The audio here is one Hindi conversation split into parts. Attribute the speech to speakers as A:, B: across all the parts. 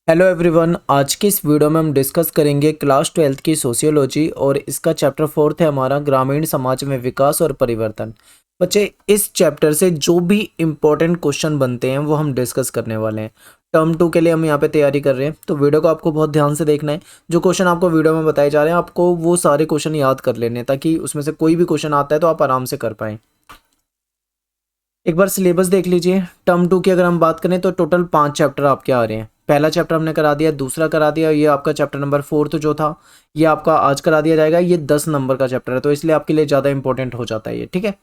A: हेलो एवरीवन, आज की इस वीडियो में हम डिस्कस करेंगे क्लास 12th की सोशियोलॉजी और इसका चैप्टर 4th है हमारा ग्रामीण समाज में विकास और परिवर्तन। बच्चे, इस चैप्टर से जो भी इम्पोर्टेंट क्वेश्चन बनते हैं वो हम डिस्कस करने वाले हैं। टर्म 2 के लिए हम यहाँ पे तैयारी कर रहे हैं, तो वीडियो को आपको बहुत ध्यान से देखना है। जो क्वेश्चन आपको वीडियो में बताए जा रहे हैं आपको वो सारे क्वेश्चन याद कर लेने हैं, ताकि उसमें से कोई भी क्वेश्चन आता है तो आप आराम से कर पाएँ। एक बार सिलेबस देख लीजिए। टर्म 2 की अगर हम बात करें तो टोटल 5 चैप्टर आपके आ रहे हैं। पहला चैप्टर हमने करा दिया, दूसरा करा दिया, ये आपका चैप्टर नंबर 4th जो था ये आपका आज करा दिया जाएगा। ये 10 नंबर का चैप्टर है, तो इसलिए आपके लिए ज़्यादा इंपॉर्टेंट हो जाता है ये, ठीक है।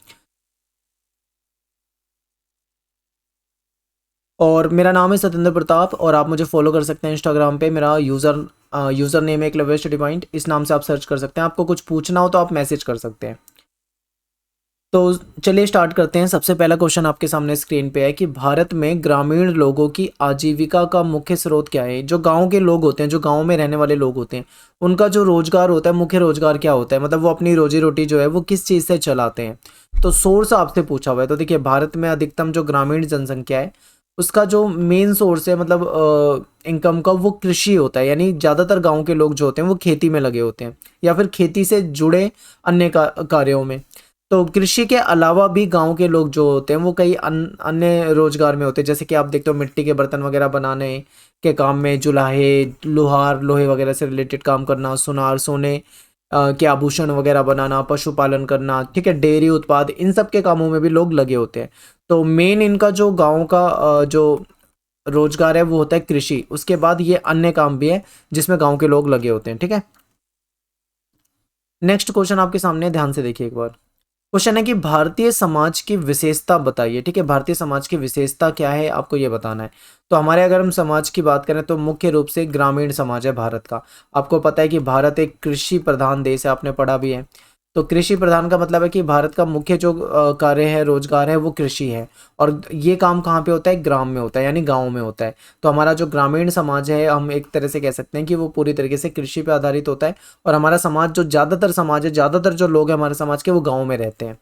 A: और मेरा नाम है सत्येंद्र प्रताप और आप मुझे फॉलो कर सकते हैं इंस्टाग्राम पे। मेरा यूज़र नेम है क्लेवर स्टडी पॉइंट, इस नाम से आप सर्च कर सकते हैं। आपको कुछ पूछना हो तो आप मैसेज कर सकते हैं। तो चलिए स्टार्ट करते हैं। सबसे पहला क्वेश्चन आपके सामने स्क्रीन पे है कि भारत में ग्रामीण लोगों की आजीविका का मुख्य स्रोत क्या है। जो गांव के लोग होते हैं, जो गांव में रहने वाले लोग होते हैं, उनका जो रोजगार होता है, मुख्य रोजगार क्या होता है, मतलब वो अपनी रोजी रोटी जो है वो किस चीज़ से चलाते हैं। तो सोर्स आपसे पूछा हुआ है। तो देखिए, भारत में अधिकतम जो ग्रामीण जनसंख्या है उसका जो मेन सोर्स है, मतलब इनकम का, वो कृषि होता है। यानी ज़्यादातर गाँव के लोग जो होते हैं वो खेती में लगे होते हैं या फिर खेती से जुड़े अन्य कार्यों में। तो कृषि के अलावा भी गांव के लोग जो होते हैं वो कई अन्य रोजगार में होते हैं। जैसे कि आप देखते हो मिट्टी के बर्तन वगैरह बनाने के काम में, जुलाहे, लोहार, लोहे वगैरह से रिलेटेड काम करना, सुनार, सोने के आभूषण वगैरह बनाना, पशुपालन करना, ठीक है, डेयरी उत्पाद, इन सब के कामों में भी लोग लगे होते हैं। तो मेन इनका जो गाँव का जो रोजगार है वो होता है कृषि। उसके बाद ये अन्य काम भी है जिसमें गाँव के लोग लगे होते हैं, ठीक है। नेक्स्ट क्वेश्चन आपके सामने, ध्यान से देखिए एक बार। क्वेश्चन है कि भारतीय समाज की विशेषता बताइए, ठीक है। भारतीय समाज की विशेषता क्या है आपको ये बताना है। तो हमारे अगर हम समाज की बात करें तो मुख्य रूप से ग्रामीण समाज है भारत का। आपको पता है कि भारत एक कृषि प्रधान देश है, आपने पढ़ा भी है। तो कृषि प्रधान का मतलब है कि भारत का मुख्य जो कार्य है, रोजगार है, वो कृषि है। और ये काम कहाँ पे होता है? ग्राम में होता है, यानी गाँव में होता है। तो हमारा जो ग्रामीण समाज है, हम एक तरह से कह सकते हैं कि वो पूरी तरीके से कृषि पे आधारित होता है। और हमारा समाज, जो ज़्यादातर समाज है, ज़्यादातर जो लोग हैं हमारे समाज के, वो गाँव में रहते हैं।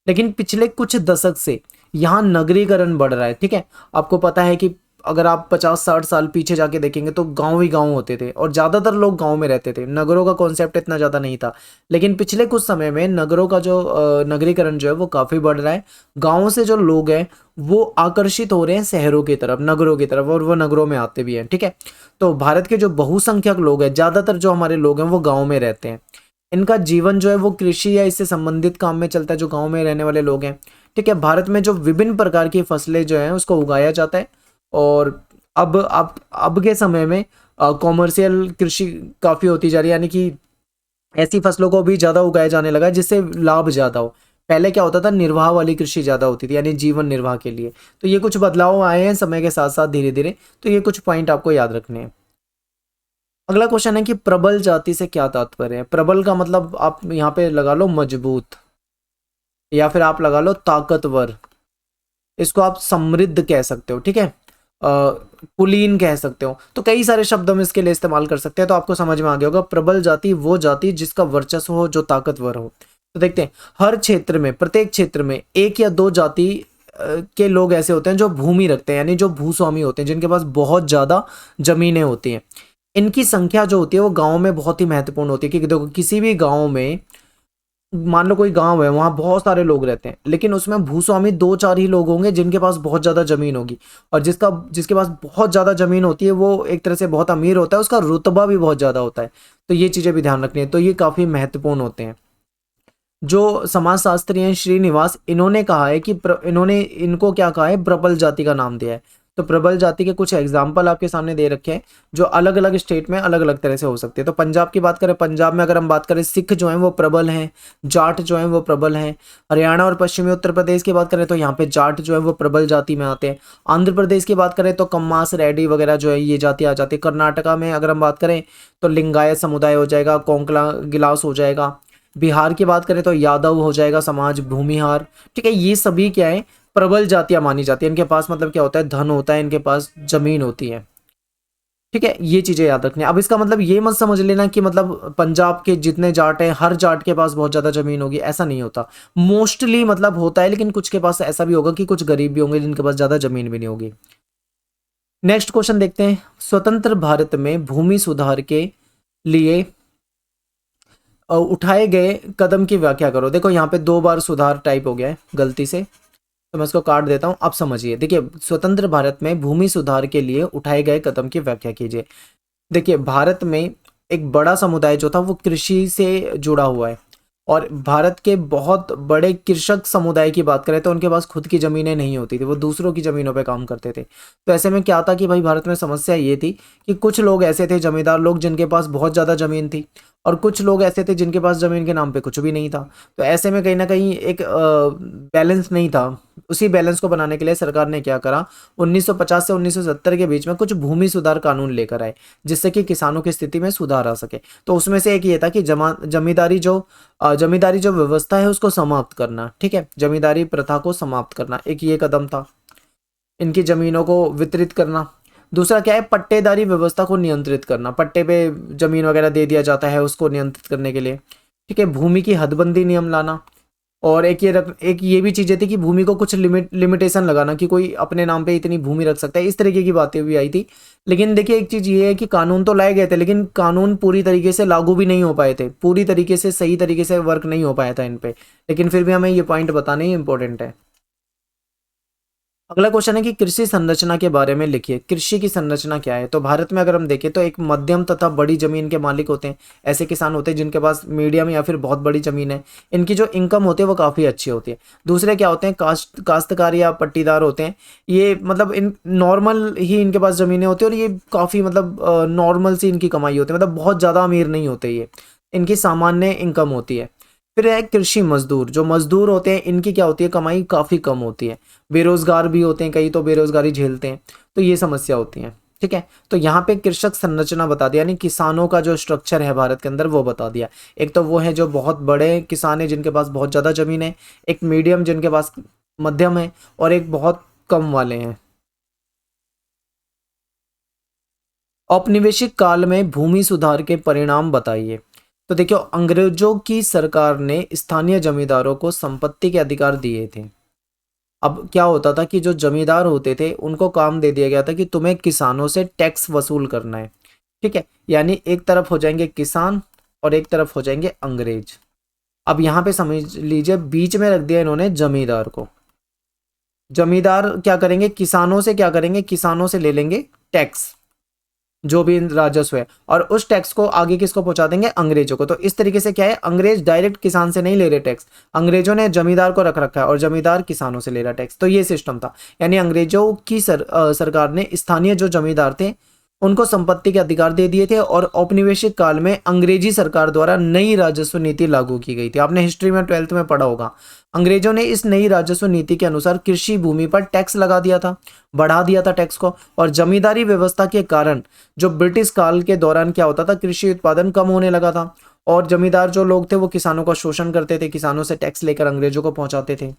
A: लेकिन पिछले कुछ दशक से यहाँ नगरीकरण बढ़ रहा है, ठीक है। आपको पता है कि अगर आप 50-60 साल पीछे जाके देखेंगे तो गांव ही गांव होते थे और ज़्यादातर लोग गांव में रहते थे। नगरों का कॉन्सेप्ट इतना ज़्यादा नहीं था। लेकिन पिछले कुछ समय में नगरों का जो नगरीकरण जो है वो काफ़ी बढ़ रहा है। गाँव से जो लोग हैं वो आकर्षित हो रहे हैं शहरों की तरफ, नगरों की तरफ, और वो नगरों में आते भी हैं, ठीक है। तो भारत के जो बहुसंख्यक लोग हैं, ज़्यादातर जो हमारे लोग हैं वो गाँव में रहते हैं। इनका जीवन जो है वो कृषि या इससे संबंधित काम में चलता है, जो गांव में रहने वाले लोग हैं, ठीक है। भारत में जो विभिन्न प्रकार की फसलें जो हैं उसको उगाया जाता है। और अब के समय में कॉमर्शियल कृषि काफ़ी होती जा रही है, यानी कि ऐसी फसलों को भी ज़्यादा उगाया जाने लगा है जिससे लाभ ज़्यादा हो। पहले क्या होता था? निर्वाह वाली कृषि ज़्यादा होती थी, यानी जीवन निर्वाह के लिए। तो ये कुछ बदलाव आए हैं समय के साथ साथ, धीरे धीरे। तो ये कुछ पॉइंट आपको याद रखने हैं। अगला क्वेश्चन है कि प्रबल जाति से क्या तात्पर्य है। प्रबल का मतलब आप यहाँ पे लगा लो मजबूत, या फिर आप लगा लो ताकतवर। इसको आप समृद्ध कह सकते हो, ठीक है। कुलीन कह सकते हो। तो कई सारे शब्द हम इसके लिए इस्तेमाल कर सकते हैं। तो आपको समझ में आ गया होगा, प्रबल जाति वो जाति जिसका वर्चस्व हो, जो ताकतवर हो। तो देखते हैं, हर क्षेत्र में, प्रत्येक क्षेत्र में एक या दो जाति के लोग ऐसे होते हैं जो भूमि रखते हैं, यानी जो भूस्वामी होते हैं, जिनके पास बहुत ज़्यादा जमीनें होती हैं। इनकी संख्या जो होती है वो गांव में बहुत ही महत्वपूर्ण होती है। क्योंकि देखो, किसी भी गांव में, मान लो कोई गांव है, वहां बहुत सारे लोग रहते हैं, लेकिन उसमें भूस्वामी 2-4 ही लोग होंगे जिनके पास बहुत ज्यादा जमीन होगी। और जिसके पास बहुत ज्यादा जमीन होती है वो एक तरह से बहुत अमीर होता है, उसका रुतबा भी बहुत ज्यादा होता है। तो ये चीजें भी ध्यान रखनी है। तो ये काफी महत्वपूर्ण होते हैं। जो समाजशास्त्री हैं श्रीनिवास, इन्होंने कहा है कि इन्होंने इनको क्या कहा है? प्रबल जाति का नाम दिया है। तो प्रबल जाति के कुछ एग्जाम्पल आपके सामने दे रखे हैं, जो अलग अलग स्टेट में अलग अलग तरह से हो सकते हैं। तो पंजाब की बात करें, पंजाब में अगर हम बात करें, सिख जो हैं वो प्रबल हैं, जाट जो हैं वो प्रबल हैं। हरियाणा और पश्चिमी उत्तर प्रदेश की बात करें तो यहाँ पे जाट जो है वो प्रबल जाति में आते हैं। आंध्र प्रदेश की बात करें तो कम्मास, रेड्डी वगैरह जो है ये जाति आ जाती है। कर्नाटका में अगर हम बात करें तो लिंगायत समुदाय हो जाएगा, कोंकला गिलास हो जाएगा। बिहार की बात करें तो यादव हो जाएगा समाज, भूमिहार, ठीक है। ये सभी क्या है? प्रबल जातियां मानी जाती है। इनके पास मतलब क्या होता है? धन होता है, इनके पास जमीन होती है, ठीक है। ये चीजें याद रखनी है। अब इसका मतलब ये मत समझ लेना कि मतलब पंजाब के जितने जाट हैं हर जाट के पास बहुत ज्यादा जमीन होगी, ऐसा नहीं होता। मोस्टली मतलब होता है, लेकिन कुछ के पास ऐसा भी होगा कि कुछ गरीब भी होंगे जिनके पास ज्यादा जमीन भी नहीं होगी। नेक्स्ट क्वेश्चन देखते हैं, स्वतंत्र भारत में भूमि सुधार के लिए उठाए गए कदम की व्याख्या करो। देखो यहाँ पे 2 बार सुधार टाइप हो गया है गलती से, तो मैं इसको काट देता हूँ। अब समझिए, देखिए स्वतंत्र भारत में भूमि सुधार के लिए उठाए गए कदम की व्याख्या कीजिए। देखिए भारत में एक बड़ा समुदाय जो था वो कृषि से जुड़ा हुआ है, और भारत के बहुत बड़े कृषक समुदाय की बात करें तो उनके पास खुद की ज़मीनें नहीं होती थी, वो दूसरों की ज़मीनों पे काम करते थे। तो ऐसे में क्या था कि भाई भारत में समस्या ये थी कि कुछ लोग ऐसे थे जमींदार लोग जिनके पास बहुत ज़्यादा ज़मीन थी, और कुछ लोग ऐसे थे जिनके पास ज़मीन के नाम पे कुछ भी नहीं था। तो ऐसे में कहीं ना कहीं एक बैलेंस नहीं था। उसी बैलेंस को बनाने के लिए सरकार ने क्या करा, 1950 से 1970 के बीच में कुछ भूमि सुधार कानून लेकर आए, जिससे कि किसानों की स्थिति में सुधार आ सके। तो उसमें से एक ये था कि जमींदारी जो व्यवस्था है उसको समाप्त करना, ठीक है, जमींदारी प्रथा को समाप्त करना, एक ये कदम था। इनकी जमीनों को वितरित करना। दूसरा क्या है, पट्टेदारी व्यवस्था को नियंत्रित करना, पट्टे पे जमीन वगैरह दे दिया जाता है उसको नियंत्रित करने के लिए, ठीक है, भूमि की हदबंदी नियम लाना। और एक ये भी चीजें थी कि भूमि को कुछ लिमिटेशन लगाना कि कोई अपने नाम पे इतनी भूमि रख सकता है, इस तरीके की बातें भी आई थी। लेकिन देखिए एक चीज ये है कि कानून तो लाए गए थे, लेकिन कानून पूरी तरीके से लागू भी नहीं हो पाए थे, पूरी तरीके से सही तरीके से वर्क नहीं हो पाया था इन पे। लेकिन फिर भी हमें ये पॉइंट बताने ही इंपॉर्टेंट है। अगला क्वेश्चन है कि कृषि संरचना के बारे में लिखिए। कृषि की संरचना क्या है? तो भारत में अगर हम देखें तो एक मध्यम तथा बड़ी जमीन के मालिक होते हैं, ऐसे किसान होते हैं जिनके पास मीडियम या फिर बहुत बड़ी जमीन है, इनकी जो इनकम होती है वो काफ़ी अच्छी होती है। दूसरे क्या होते हैं, काश्तकार या पट्टीदार होते हैं, ये मतलब इन नॉर्मल ही इनके पास ज़मीनें होती है, और ये काफ़ी मतलब नॉर्मल सी इनकी कमाई होती है, मतलब बहुत ज़्यादा अमीर नहीं होते ये, इनकी सामान्य इनकम होती है। फिर है कृषि मजदूर, जो मजदूर होते हैं इनकी क्या होती है, कमाई काफ़ी कम होती है, बेरोजगार भी होते हैं कई, तो बेरोजगारी झेलते हैं, तो ये समस्या होती है, ठीक है। तो यहाँ पे कृषक संरचना बता दिया, यानी किसानों का जो स्ट्रक्चर है भारत के अंदर वो बता दिया। एक तो वो है जो बहुत बड़े किसान है जिनके पास बहुत ज़्यादा ज़मीन है, एक मीडियम जिनके पास मध्यम है, और एक बहुत कम वाले हैं। औपनिवेशिक काल में भूमि सुधार के परिणाम बताइए। तो देखियो, अंग्रेजों की सरकार ने स्थानीय जमींदारों को संपत्ति के अधिकार दिए थे। अब क्या होता था कि जो जमींदार होते थे उनको काम दे दिया गया था कि तुम्हें किसानों से टैक्स वसूल करना है, ठीक है, यानी एक तरफ हो जाएंगे किसान और एक तरफ हो जाएंगे अंग्रेज। अब यहाँ पे समझ लीजिए बीच में रख दिया इन्होंने जमींदार को। जमींदार क्या करेंगे, किसानों से क्या करेंगे, किसानों से ले लेंगे टैक्स, जो भी राजस्व है, और उस टैक्स को आगे किसको पहुंचा देंगे, अंग्रेजों को। तो इस तरीके से क्या है, अंग्रेज डायरेक्ट किसान से नहीं ले रहे टैक्स, अंग्रेजों ने जमींदार को रख रखा है और जमींदार किसानों से ले रहा टैक्स। तो ये सिस्टम था, यानी अंग्रेजों की सरकार ने स्थानीय जो जमींदार थे उनको संपत्ति के अधिकार दे दिए थे, और औपनिवेशिक काल में अंग्रेजी सरकार द्वारा नई राजस्व नीति लागू की गई थी। आपने हिस्ट्री में 12th में पढ़ा होगा, अंग्रेजों ने इस नई राजस्व नीति के अनुसार कृषि भूमि पर टैक्स लगा दिया था, बढ़ा दिया था टैक्स को। और जमींदारी व्यवस्था के कारण जो ब्रिटिश काल के दौरान क्या होता था, कृषि उत्पादन कम होने लगा था, और जमींदार जो लोग थे वो किसानों का शोषण करते थे, किसानों से टैक्स लेकर अंग्रेजों को पहुंचाते थे।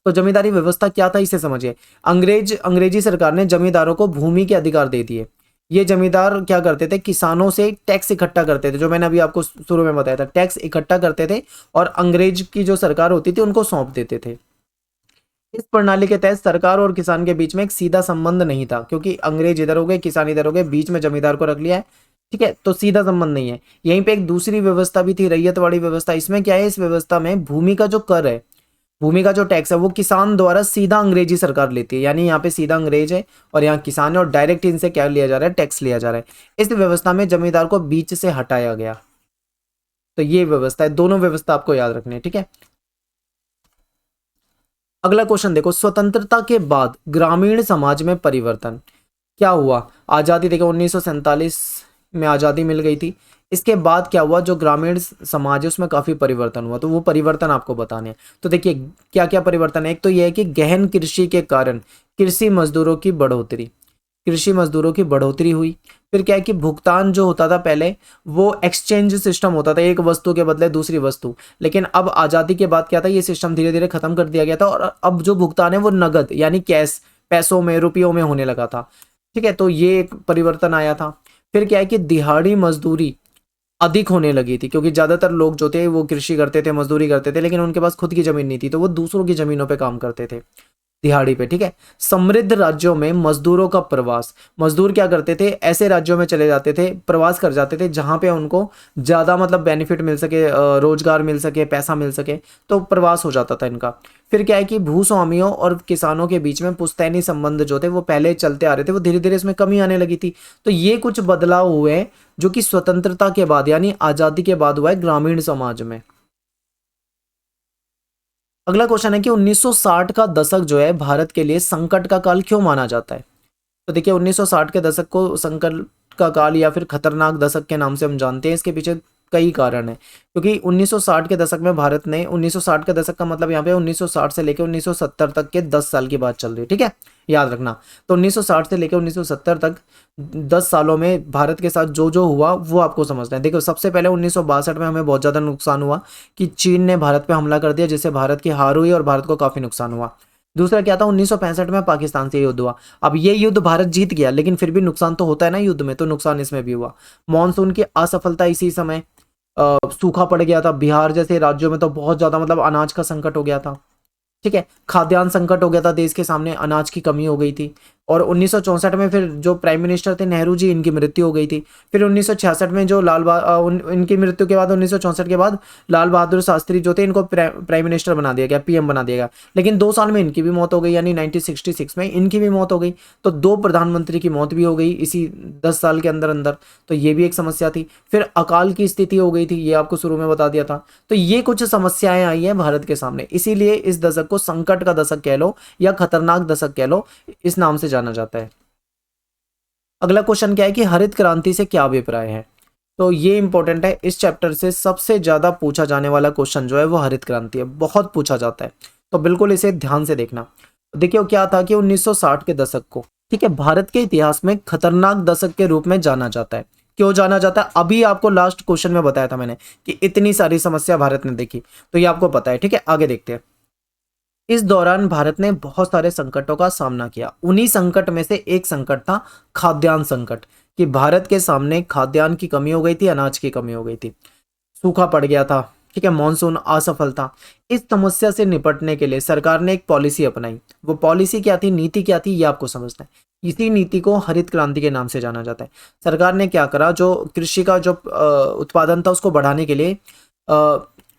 A: तो जमींदारी व्यवस्था क्या था इसे समझिए। अंग्रेजी सरकार ने जमींदारों को भूमि के अधिकार दे दिए। ये जमींदार क्या करते थे, किसानों से टैक्स इकट्ठा करते थे, जो मैंने अभी आपको शुरू में बताया था, टैक्स इकट्ठा करते थे और अंग्रेज की जो सरकार होती थी उनको सौंप देते थे। इस प्रणाली के तहत सरकार और किसान के बीच में एक सीधा संबंध नहीं था, क्योंकि अंग्रेज इधर हो गए, किसान इधर हो गए, बीच में जमींदार को रख लिया है, ठीक है, तो सीधा संबंध नहीं है। यहीं पे एक दूसरी व्यवस्था भी थी, रैयतवाड़ी व्यवस्था। इसमें क्या है, इस व्यवस्था में भूमि का जो कर है, भूमि का जो टैक्स है वो किसान द्वारा सीधा अंग्रेजी सरकार लेती है, यानी यहाँ पे सीधा अंग्रेज है और यहाँ किसान है, और डायरेक्ट इनसे क्या लिया जा रहा है, टैक्स लिया जा रहा है। इस व्यवस्था में जमींदार को बीच से हटाया गया। तो ये व्यवस्था है, दोनों व्यवस्था आपको याद रखनी है, ठीक है। अगला क्वेश्चन देखो, स्वतंत्रता के बाद ग्रामीण समाज में परिवर्तन क्या हुआ। आज़ादी देखो 1947 में आज़ादी मिल गई थी, इसके बाद क्या हुआ, जो ग्रामीण समाज है उसमें काफ़ी परिवर्तन हुआ, तो वो परिवर्तन आपको बताने हैं। तो देखिए क्या क्या परिवर्तन है, एक तो ये है कि गहन कृषि के कारण कृषि मजदूरों की बढ़ोतरी हुई। फिर क्या है कि भुगतान जो होता था पहले वो एक्सचेंज सिस्टम होता था, एक वस्तु के बदले दूसरी वस्तु, लेकिन अब आज़ादी के बाद क्या था, ये सिस्टम धीरे धीरे खत्म कर दिया गया था, और अब जो भुगतान है वो नगद यानी कैश, पैसों में, रुपयों में होने लगा था, ठीक है, तो ये एक परिवर्तन आया था। फिर क्या है कि दिहाड़ी मजदूरी अधिक होने लगी थी, क्योंकि ज़्यादातर लोग जो थे वो कृषि करते थे, मजदूरी करते थे, लेकिन उनके पास खुद की ज़मीन नहीं थी, तो वो दूसरों की ज़मीनों पे काम करते थे। दिहाड़ी पे, ठीक है। समृद्ध राज्यों में मजदूरों का प्रवास, मजदूर क्या करते थे, ऐसे राज्यों में चले जाते थे, प्रवास कर जाते थे जहां पे उनको ज़्यादा मतलब बेनिफिट मिल सके, रोजगार मिल सके, पैसा मिल सके, तो प्रवास हो जाता था इनका। फिर क्या है कि भूस्वामियों और किसानों के बीच में पुश्तैनी संबंध जो थे वो पहले चलते आ रहे थे, वो धीरे धीरे इसमें कमी आने लगी थी। तो ये कुछ बदलाव हुए जो कि स्वतंत्रता के बाद यानी आज़ादी के बाद हुआ है ग्रामीण समाज में। अगला क्वेश्चन है कि 1960 का दशक जो है भारत के लिए संकट का काल क्यों माना जाता है। तो देखिए 1960 के दशक को संकट का काल या फिर खतरनाक दशक के नाम से हम जानते हैं। इसके पीछे कई कारण हैं, क्योंकि 1960 के दशक में भारत ने 1960 के दशक का मतलब यहाँ पे 1960 से लेकर 1970 तक के 10 साल की बात चल रही है, ठीक है, याद रखना। तो 1960 से लेकर 1970 तक 10 सालों में भारत के साथ जो जो हुआ वो आपको समझना है। देखो सबसे पहले 1962 में हमें बहुत ज़्यादा नुकसान हुआ कि चीन ने भारत पे हमला कर दिया, जिससे भारत की हार हुई और भारत को काफ़ी नुकसान हुआ। दूसरा क्या था, 1965 में पाकिस्तान से युद्ध हुआ। अब ये युद्ध भारत जीत गया, लेकिन फिर भी नुकसान तो होता है ना युद्ध में, तो नुकसान इसमें भी हुआ। मानसून की असफलता, इसी समय सूखा पड़ गया था, बिहार जैसे राज्यों में तो बहुत ज्यादा मतलब अनाज का संकट हो गया था, ठीक है, खाद्यान्न संकट हो गया था, देश के सामने अनाज की कमी हो गई थी। और 1964 में फिर जो प्राइम मिनिस्टर थे नेहरू जी, इनकी मृत्यु हो गई थी। फिर 1966 में जो इनकी मृत्यु के बाद 1964 के बाद लाल बहादुर शास्त्री जो थे, इनको प्राइम मिनिस्टर बना दिया गया, पीएम बना दिया गया। लेकिन 2 साल में इनकी भी मौत हो गई, यानी 1966 में इनकी भी मौत हो गई। तो 2 प्रधानमंत्री की मौत भी हो गई इसी 10 साल के अंदर अंदर। तो ये भी एक समस्या थी। फिर अकाल की स्थिति हो गई थी, ये आपको शुरू में बता दिया था। तो ये कुछ समस्याएं आई हैं भारत के सामने, इसीलिए इस दशक को संकट का दशक कह लो या खतरनाक दशक कह लो, इस नाम से जाना जाता है। अगला क्वेश्चन क्या है कि हरित क्रांति से क्या अभिप्राय है। तो ये इंपॉर्टेंट है, इस चैप्टर से सबसे ज्यादा पूछा जाने वाला क्वेश्चन जो है वो हरित क्रांति है, बहुत पूछा जाता है, तो बिल्कुल इसे ध्यान से देखना। देखिए क्या था कि 1960 के दशक को, ठीक है, भारत के इतिहास में खतरनाक दशक के रूप में जाना जाता है। क्यों जाना जाता है, अभी आपको लास्ट क्वेश्चन में बताया था मैंने कि इतनी सारी समस्या भारत ने देखी, तो ये आपको पता है, ठीक है। आगे देखते हैं। इस दौरान भारत ने बहुत सारे संकटों का सामना किया। उन्हीं संकट में से एक संकट था खाद्यान्न संकट, कि भारत के सामने खाद्यान्न की कमी हो गई थी, अनाज की कमी हो गई थी, सूखा पड़ गया था, ठीक है, मॉनसून असफल था। इस समस्या से निपटने के लिए सरकार ने एक पॉलिसी अपनाई। वो पॉलिसी क्या थी, नीति क्या थी, ये आपको समझना है। इसी नीति को हरित क्रांति के नाम से जाना जाता है। सरकार ने क्या करा, जो कृषि का जो उत्पादन था उसको बढ़ाने के लिए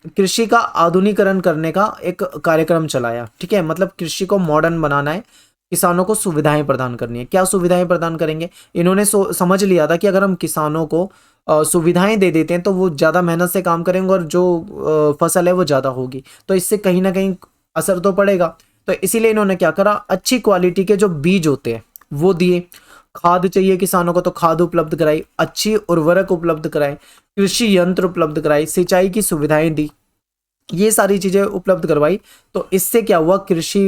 A: कृषि का आधुनिकीकरण करने का एक कार्यक्रम चलाया, ठीक है, मतलब कृषि को मॉडर्न बनाना है, किसानों को सुविधाएं प्रदान करनी है। क्या सुविधाएं प्रदान करेंगे, इन्होंने समझ लिया था कि अगर हम किसानों को सुविधाएं दे देते हैं तो वो ज़्यादा मेहनत से काम करेंगे और जो फसल है वो ज़्यादा होगी, तो इससे कहीं ना कहीं असर तो पड़ेगा। तो इसीलिए इन्होंने क्या करा, अच्छी क्वालिटी के जो बीज होते हैं वो दिए, खाद चाहिए किसानों को तो खाद उपलब्ध कराई, अच्छी उर्वरक उपलब्ध कराए, कृषि यंत्र उपलब्ध कराए, सिंचाई की सुविधाएं दी, ये सारी चीजें उपलब्ध करवाई। तो इससे क्या हुआ, कृषि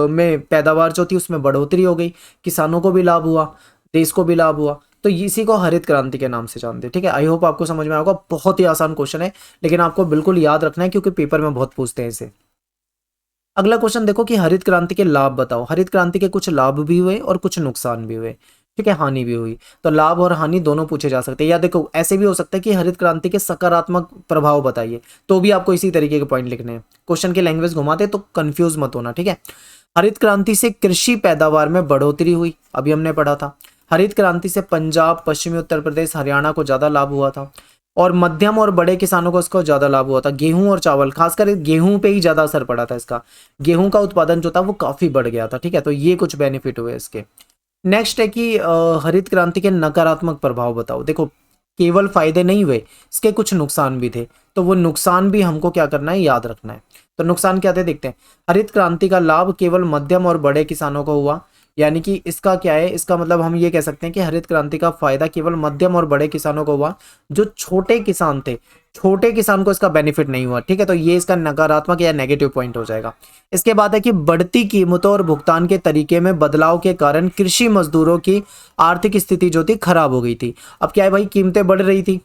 A: में पैदावार जो थी उसमें बढ़ोतरी हो गई, किसानों को भी लाभ हुआ, देश को भी लाभ हुआ। तो इसी को हरित क्रांति के नाम से जानते हैं, ठीक है। आई होप आपको समझ में आएगा, बहुत ही आसान क्वेश्चन है, लेकिन आपको बिल्कुल याद रखना है क्योंकि पेपर में बहुत पूछते हैं इसे। अगला क्वेश्चन देखो कि हरित क्रांति के लाभ बताओ। हरित क्रांति के कुछ लाभ भी हुए और कुछ नुकसान भी हुए, ठीक है, हानि भी हुई। तो लाभ और हानि दोनों पूछे जा सकते हैं, या देखो ऐसे भी हो सकता है कि हरित क्रांति के सकारात्मक प्रभाव बताइए, तो भी आपको इसी तरीके के पॉइंट लिखने हैं। क्वेश्चन की लैंग्वेज घुमाते तो कंफ्यूज मत होना, ठीक है। हरित क्रांति से कृषि पैदावार में बढ़ोतरी हुई, अभी हमने पढ़ा था। हरित क्रांति से पंजाब, पश्चिमी उत्तर प्रदेश, हरियाणा को ज्यादा लाभ हुआ था, और मध्यम और बड़े किसानों को इसको ज्यादा लाभ हुआ था। गेहूं और चावल, खासकर गेहूं पे ही ज्यादा असर पड़ा था इसका, गेहूं का उत्पादन जो था वो काफी बढ़ गया था, ठीक है। तो ये कुछ बेनिफिट हुए इसके। नेक्स्ट है कि हरित क्रांति के नकारात्मक प्रभाव बताओ। देखो केवल फायदे नहीं हुए, इसके कुछ नुकसान भी थे, तो वो नुकसान भी हमको क्या करना है, याद रखना है। तो नुकसान क्या थे देखते हैं। हरित क्रांति का लाभ केवल मध्यम और बड़े किसानों को हुआ, यानी कि इसका क्या है, इसका मतलब हम ये कह सकते हैं कि हरित क्रांति का फायदा केवल मध्यम और बड़े किसानों को हुआ, जो छोटे किसान थे, छोटे किसान को इसका बेनिफिट नहीं हुआ, ठीक है। तो ये इसका नकारात्मक या नेगेटिव पॉइंट हो जाएगा। इसके बाद है कि बढ़ती कीमतों और भुगतान के तरीके में बदलाव के कारण कृषि मजदूरों की आर्थिक स्थिति जो थी खराब हो गई थी। अब क्या है भाई, कीमतें बढ़ रही थी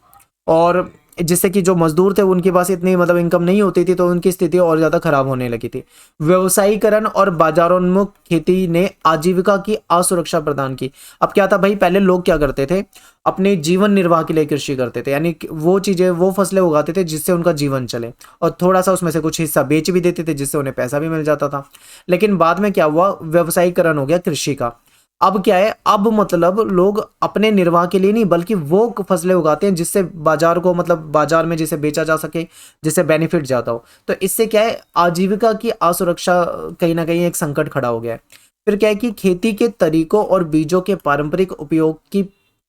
A: और जिससे कि जो मजदूर थे उनके पास इतनी मतलब इनकम नहीं होती थी, तो उनकी स्थिति और ज़्यादा खराब होने लगी थी। व्यवसायीकरण और बाजारोन्मुख खेती ने आजीविका की असुरक्षा प्रदान की। अब क्या था भाई, पहले लोग क्या करते थे, अपने जीवन निर्वाह के लिए कृषि करते थे, यानी वो चीज़ें, वो फसलें उगाते थे जिससे उनका जीवन चले, और थोड़ा सा उसमें से कुछ हिस्सा बेच भी देते थे जिससे उन्हें पैसा भी मिल जाता था। लेकिन बाद में क्या हुआ, व्यवसायीकरण हो गया कृषि का। अब क्या है, अब मतलब लोग अपने निर्वाह के लिए नहीं बल्कि वो फसलें उगाते हैं जिससे बाजार को, मतलब बाजार में जिसे बेचा जा सके, जिससे बेनिफिट ज़्यादा हो। तो इससे क्या है, आजीविका की असुरक्षा कहीं ना कहीं एक संकट खड़ा हो गया है। फिर क्या है कि खेती के तरीकों और बीजों के पारंपरिक उपयोग की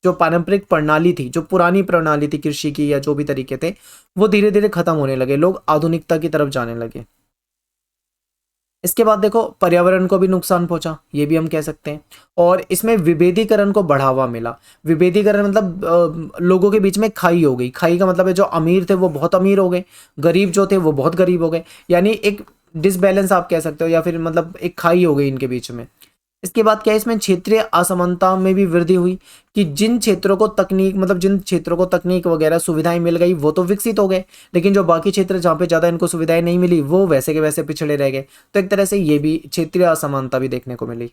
A: जो पारंपरिक प्रणाली थी, जो पुरानी प्रणाली थी कृषि की या जो भी तरीके थे, वो धीरे धीरे खत्म होने लगे, लोग आधुनिकता की तरफ जाने लगे। इसके बाद देखो, पर्यावरण को भी नुकसान पहुंचा, ये भी हम कह सकते हैं। और इसमें विभेदीकरण को बढ़ावा मिला। विभेदीकरण मतलब लोगों के बीच में खाई हो गई। खाई का मतलब है जो अमीर थे वो बहुत अमीर हो गए, गरीब जो थे वो बहुत गरीब हो गए, यानी एक डिसबैलेंस आप कह सकते हो, या फिर मतलब एक खाई हो गई इनके बीच में। इसके बाद क्या है, इसमें क्षेत्रीय असमानता में भी वृद्धि हुई, कि जिन क्षेत्रों को तकनीक, मतलब जिन क्षेत्रों को तकनीक वगैरह सुविधाएं मिल गई वो तो विकसित हो गए, लेकिन जो बाकी क्षेत्र जहाँ पे ज़्यादा इनको सुविधाएं नहीं मिली वो वैसे के वैसे पिछड़े रह गए। तो एक तरह से ये भी क्षेत्रीय असमानता भी देखने को मिली।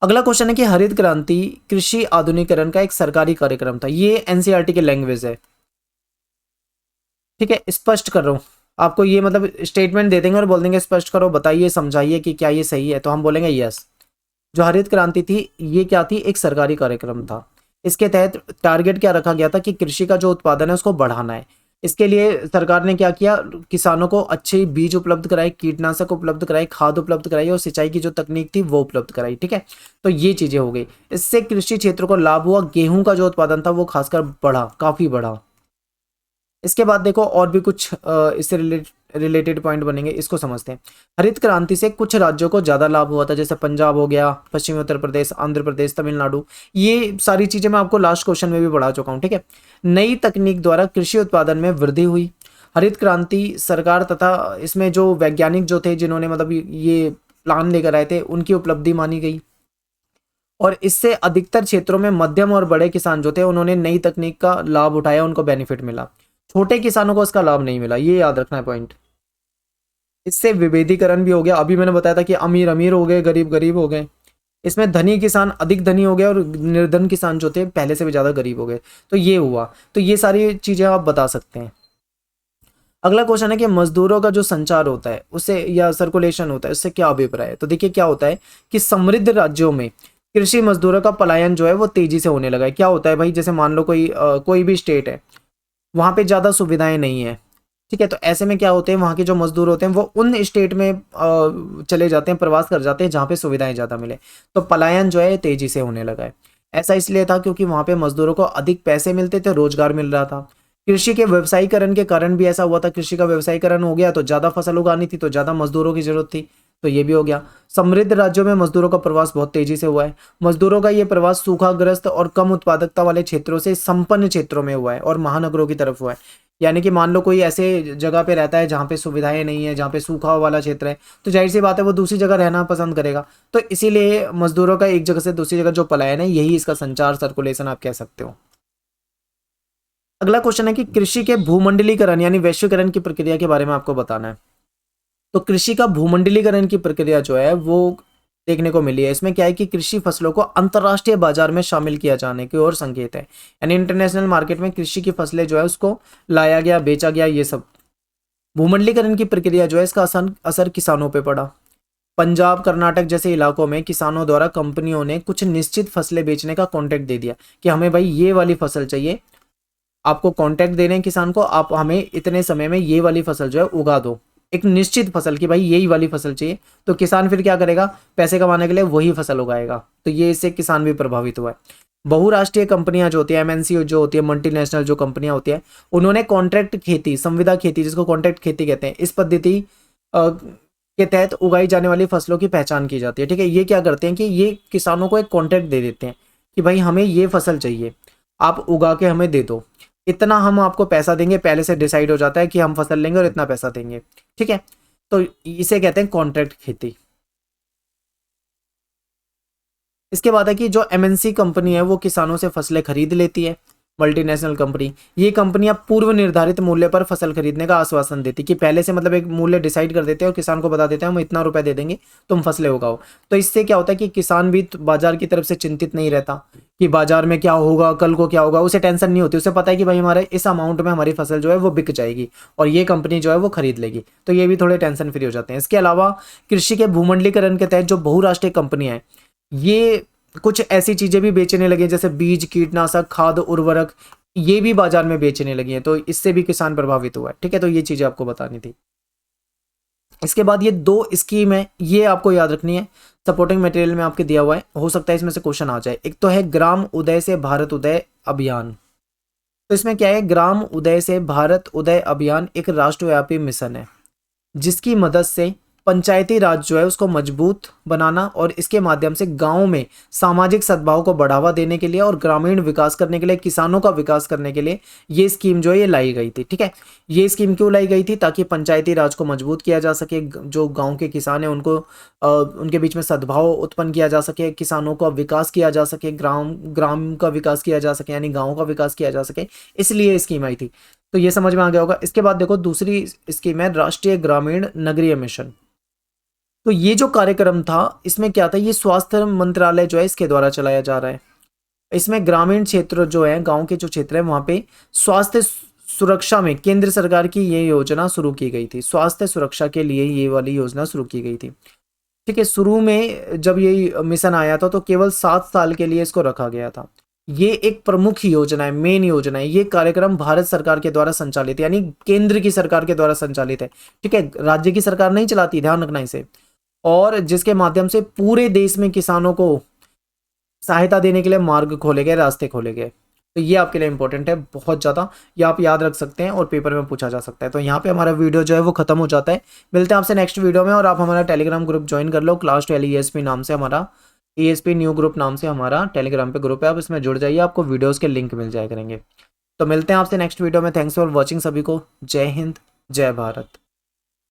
A: अगला क्वेश्चन है कि हरित क्रांति कृषि आधुनिकीकरण का एक सरकारी कार्यक्रम था। ये एनसीईआरटी के लैंग्वेज है, ठीक है, स्पष्ट कर रहा हूँ आपको। ये मतलब स्टेटमेंट दे देंगे और बोल देंगे स्पष्ट करो, बताइए, समझाइए कि क्या ये सही है, तो हम बोलेंगे यस। जो हरित क्रांति थी ये क्या थी, एक सरकारी कार्यक्रम था। इसके तहत टारगेट क्या रखा गया था कि कृषि का जो उत्पादन है उसको बढ़ाना है। इसके लिए सरकार ने क्या किया, किसानों को अच्छे बीज उपलब्ध कराए, कीटनाशक उपलब्ध कराए, खाद उपलब्ध कराई, और सिंचाई की जो तकनीक थी वो उपलब्ध कराई, ठीक है। तो ये चीजें हो गई, इससे कृषि क्षेत्र को लाभ हुआ। गेहूं का जो उत्पादन था वो खासकर बढ़ा, काफी बढ़ा। इसके बाद देखो और भी कुछ इससे रिलेटेड पॉइंट बनेंगे, इसको समझते हैं। हरित क्रांति से कुछ राज्यों को ज्यादा लाभ हुआ था, जैसे पंजाब हो गया, पश्चिमी उत्तर प्रदेश, आंध्र प्रदेश, तमिलनाडु। ये सारी चीजें मैं आपको लास्ट क्वेश्चन में भी पढ़ा चुका हूँ, ठीक है। नई तकनीक द्वारा कृषि उत्पादन में वृद्धि हुई। हरित क्रांति सरकार तथा इसमें जो वैज्ञानिक जो थे जिन्होंने मतलब ये प्लान लेकर आए थे उनकी उपलब्धि मानी गई। और इससे अधिकतर क्षेत्रों में मध्यम और बड़े किसान जो थे उन्होंने नई तकनीक का लाभ उठाया, उनको बेनिफिट मिला। छोटे किसानों को इसका लाभ नहीं मिला, ये याद रखना है पॉइंट। इससे विभेदीकरण भी हो गया। अभी मैंने बताया था कि अमीर अमीर हो गए, गरीब गरीब हो गए। इसमें धनी किसान अधिक धनी हो गए और निर्धन किसान जो थे पहले से भी ज्यादा गरीब हो गए। तो ये हुआ, तो ये सारी चीजें आप बता सकते हैं। अगला क्वेश्चन है कि मजदूरों का जो संचार होता है उससे, या सर्कुलेशन होता है, उससे क्या अभिप्राय है। तो देखिए क्या होता है कि समृद्ध राज्यों में कृषि मजदूरों का पलायन जो है वो तेजी से होने लगा है। क्या होता है भाई, जैसे मान लो कोई भी स्टेट है, वहां पे ज्यादा सुविधाएं नहीं है, ठीक है। तो ऐसे में क्या होते हैं, वहाँ के जो मजदूर होते हैं वो उन स्टेट में चले जाते हैं, प्रवास कर जाते हैं जहाँ पे सुविधाएं ज़्यादा मिले। तो पलायन जो है तेजी से होने लगा है। ऐसा इसलिए था क्योंकि वहाँ पे मजदूरों को अधिक पैसे मिलते थे, रोजगार मिल रहा था। कृषि के व्यवसायीकरण के कारण भी ऐसा हुआ था, कृषि का व्यवसायीकरण हो गया तो ज़्यादा फसल उगानी थी, तो ज़्यादा मजदूरों की जरूरत थी, तो ये भी हो गया। समृद्ध राज्यों में मजदूरों का प्रवास बहुत तेजी से हुआ है। मजदूरों का ये प्रवास सूखाग्रस्त और कम उत्पादकता वाले क्षेत्रों से संपन्न क्षेत्रों में हुआ है और महानगरों की तरफ हुआ है। यानी कि मान लो कोई ऐसे जगह पे रहता है जहाँ पे सुविधाएं नहीं है, जहाँ पे सूखा वाला क्षेत्र है, तो जाहिर सी बात है वो दूसरी जगह रहना पसंद करेगा। तो इसीलिए मजदूरों का एक जगह से दूसरी जगह जो पलायन है, यही इसका संचार, सर्कुलेशन आप कह सकते हो। अगला क्वेश्चन है कि कृषि के भूमंडलीकरण यानी वैश्वीकरण की प्रक्रिया के बारे में आपको बताना है। तो कृषि का भूमंडलीकरण की प्रक्रिया जो है वो देखने को मिली है। इसमें क्या है कि कृषि फसलों को अंतर्राष्ट्रीय बाजार में शामिल किया जाने की ओर संकेत है, यानी इंटरनेशनल मार्केट में कृषि की फसलें जो है उसको लाया गया, बेचा गया, ये सब। भूमंडलीकरण की प्रक्रिया जो है इसका असर किसानों पे पड़ा। पंजाब, कर्नाटक जैसे इलाकों में किसानों द्वारा कंपनियों ने कुछ निश्चित फसलें बेचने का कॉन्ट्रैक्ट दे दिया कि हमें भाई ये वाली फसल चाहिए, आपको कॉन्ट्रैक्ट दे रहे हैं किसान को, आप हमें इतने समय में ये वाली फसल जो है उगा दो, एक निश्चित फसल की भाई यही वाली फसल चाहिए। तो किसान फिर क्या करेगा, पैसे कमाने के लिए वही फसल उगाएगा। तो ये इससे किसान भी प्रभावित हुआ है। बहुराष्ट्रीय कंपनियां जो होती है, एमएनसी जो होती है, मल्टीनेशनल जो कंपनियां होती है, उन्होंने कॉन्ट्रैक्ट खेती, संविदा खेती जिसको कॉन्ट्रैक्ट खेती कहते हैं, इस पद्धति के तहत उगाई जाने वाली फसलों की पहचान की जाती है, ठीक है। ये क्या करते हैं कि ये किसानों को एक कॉन्ट्रैक्ट दे देते हैं कि भाई हमें ये फसल चाहिए, आप उगा के हमें दे दो, इतना हम आपको पैसा देंगे, पहले से डिसाइड हो जाता है कि हम फसल लेंगे और इतना पैसा देंगे, ठीक है। तो इसे कहते हैं कॉन्ट्रैक्ट खेती। इसके बाद है कि जो एमएनसी कंपनी है वो किसानों से फसलें खरीद लेती है, मल्टीनेशनल कंपनी, ये कंपनियां पूर्व निर्धारित मूल्य पर फसल खरीदने का आश्वासन देती कि पहले से मतलब एक मूल्य डिसाइड कर देते हैं और किसान को बता देते हैं हम इतना रुपए दे देंगे तुम फसलें उगाओ। तो इससे क्या होता है कि किसान भी बाजार की तरफ से चिंतित नहीं रहता कि बाजार में क्या होगा, कल को क्या होगा, उसे टेंशन नहीं होती, उसे पता है कि भाई हमारे इस अमाउंट में हमारी फसल जो है वो बिक जाएगी और ये कंपनी जो है वो खरीद लेगी। तो ये भी थोड़े टेंशन फ्री हो जाते हैं। इसके अलावा कृषि के भूमंडलीकरण के तहत जो बहुराष्ट्रीय कंपनियां हैं ये कुछ ऐसी चीजें भी बेचने लगे जैसे बीज, कीटनाशक, खाद, उर्वरक, ये भी बाजार में बेचने लगी हैं। तो इससे भी किसान प्रभावित हुआ है। ठीक है, तो ये चीजें आपको बतानी थी। इसके बाद ये 2 स्कीम है, ये आपको याद रखनी है। सपोर्टिंग मटेरियल में आपके दिया हुआ है, हो सकता है इसमें से क्वेश्चन आ जाए। एक तो है ग्राम उदय से भारत उदय अभियान। तो इसमें क्या है, ग्राम उदय से भारत उदय अभियान एक राष्ट्रव्यापी मिशन है जिसकी मदद से पंचायती राज जो है उसको मजबूत बनाना और इसके माध्यम से गांव में सामाजिक सद्भाव को बढ़ावा देने के लिए और ग्रामीण विकास करने के लिए, किसानों का विकास करने के लिए ये स्कीम जो है ये लाई गई थी। ठीक है, ये स्कीम क्यों लाई गई थी, ताकि पंचायती राज को मजबूत किया जा सके, जो गांव के किसान हैं उनको उनके बीच में सद्भाव उत्पन्न किया जा सके, किसानों का विकास किया जा सके, ग्राम का विकास किया जा सके, यानी गाँव का विकास किया जा सके, इसलिए स्कीम आई थी। तो ये समझ में आ गया होगा। इसके बाद देखो दूसरी स्कीम है राष्ट्रीय ग्रामीण नगरीय मिशन। तो ये जो कार्यक्रम था इसमें क्या था, ये स्वास्थ्य मंत्रालय जो है इसके द्वारा चलाया जा रहा है। इसमें ग्रामीण क्षेत्र जो है, गांव के जो क्षेत्र है वहां पे स्वास्थ्य सुरक्षा में केंद्र सरकार की ये योजना शुरू की गई थी। स्वास्थ्य सुरक्षा के लिए ये वाली योजना शुरू की गई थी। ठीक है, शुरू में जब ये मिशन आया था तो केवल 7 साल के लिए इसको रखा गया था। ये एक प्रमुख योजना है, मेन योजना है। ये कार्यक्रम भारत सरकार के द्वारा संचालित है, यानी केंद्र की सरकार के द्वारा संचालित है। ठीक है, राज्य की सरकार नहीं चलाती, ध्यान रखना इसे। और जिसके माध्यम से पूरे देश में किसानों को सहायता देने के लिए मार्ग खोले गए, रास्ते खोले गए। तो ये आपके लिए इंपॉर्टेंट है बहुत ज़्यादा, ये आप याद रख सकते हैं और पेपर में पूछा जा सकता है। तो यहाँ पे हमारा वीडियो जो है वो खत्म हो जाता है। मिलते हैं आपसे नेक्स्ट वीडियो में। और आप हमारा टेलीग्राम ग्रुप ज्वाइन कर लो, क्लास 12 ESP नाम से हमारा, ESP न्यू ग्रुप नाम से हमारा टेलीग्राम पे ग्रुप है, आप इसमें जुड़ जाइए, आपको वीडियोज़ के लिंक मिल जाया करेंगे। तो मिलते हैं आपसे नेक्स्ट वीडियो में। थैंक्स फॉर वॉचिंग सभी को। जय हिंद, जय भारत।